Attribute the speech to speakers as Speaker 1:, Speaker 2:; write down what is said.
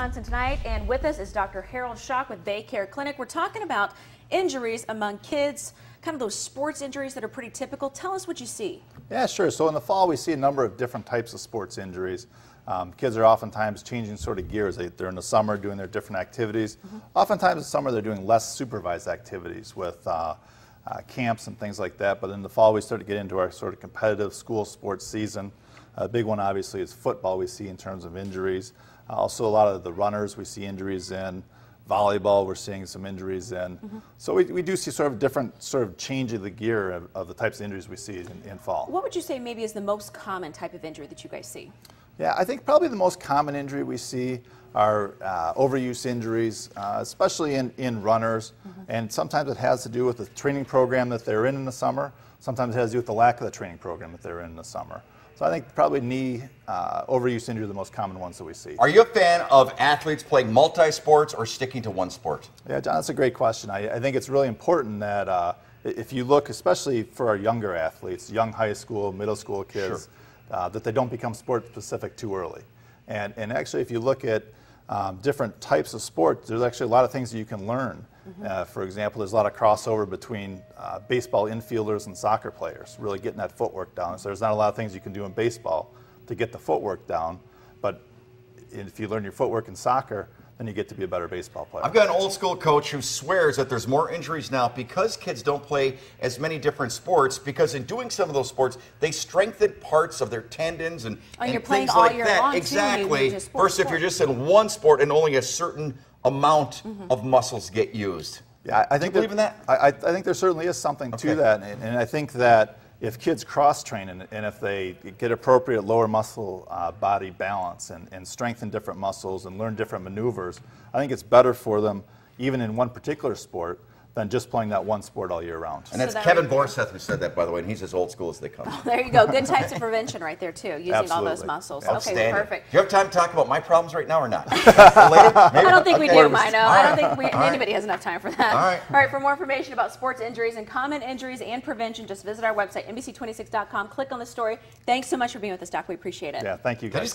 Speaker 1: Tonight, and with us is Dr. Harold Schock with Bay Care Clinic. We're talking about injuries among kids, kind of those sports injuries that are pretty typical. Tell us what you see.
Speaker 2: Yeah, sure. So in the fall, we see a number of different types of sports injuries. Kids are oftentimes changing sort of gears. They're in the summer doing their different activities. Oftentimes in the summer, they're doing less supervised activities with camps and things like that. But in the fall, we start to get into our sort of competitive school sports season. A big one, obviously, is football we see in terms of injuries. Also, a lot of the runners we see injuries in. Volleyball, we're seeing some injuries in. So we do see sort of different sort of change of the gear of the types of injuries we see in fall.
Speaker 1: What would you say maybe is the most common type of injury that you guys see?
Speaker 2: Yeah, I think probably the most common injury we see are overuse injuries, especially in runners. And sometimes it has to do with the training program that they're in the summer. Sometimes it has to do with the lack of the training program that they're in the summer. So I think probably knee overuse injury are the most common ones that we see.
Speaker 3: Are you a fan of athletes playing multi-sports or sticking to one sport?
Speaker 2: Yeah, John, that's a great question. I think it's really important that if you look, especially for our younger athletes, young high school, middle school kids, that they don't become sport specific too early. And actually, if you look at different types of sports, there's actually a lot of things that you can learn. For example, there's a lot of crossover between baseball infielders and soccer players, really getting that footwork down. So there's not a lot of things you can do in baseball to get the footwork down, but if you learn your footwork in soccer, then you get to be a better baseball player.
Speaker 3: I've got an old school coach who swears that there's more injuries now because kids don't play as many different sports, because in doing some of those sports, they strengthen parts of their tendons and
Speaker 1: you're
Speaker 3: things
Speaker 1: playing
Speaker 3: like
Speaker 1: all year
Speaker 3: that.
Speaker 1: long,
Speaker 3: Exactly.
Speaker 1: too,
Speaker 3: Versus if you're just in one sport and only a certain amount of muscles get used.
Speaker 2: Yeah, I think
Speaker 3: Do you believe in that?
Speaker 2: I think there certainly is something to that, and I think that if kids cross-train and if they get appropriate lower muscle body balance and strengthen different muscles and learn different maneuvers, I think it's better for them, even in one particular sport, than just playing that one sport all year round.
Speaker 3: And that's Kevin Borseth who said that, by the way, and he's as old school as they come.
Speaker 1: Oh, there you go. Good types of prevention right there, too, using all those muscles. Okay, perfect.
Speaker 3: Do you have time to talk about my problems right now or not? Later?
Speaker 1: I don't think we do, Mino. I don't think anybody has enough time for that.
Speaker 3: All
Speaker 1: right, for more information about sports injuries and common injuries and prevention, just visit our website, NBC26.com. Click on the story. Thanks so much for being with us, Doc. We appreciate it.
Speaker 2: Yeah, thank you, guys.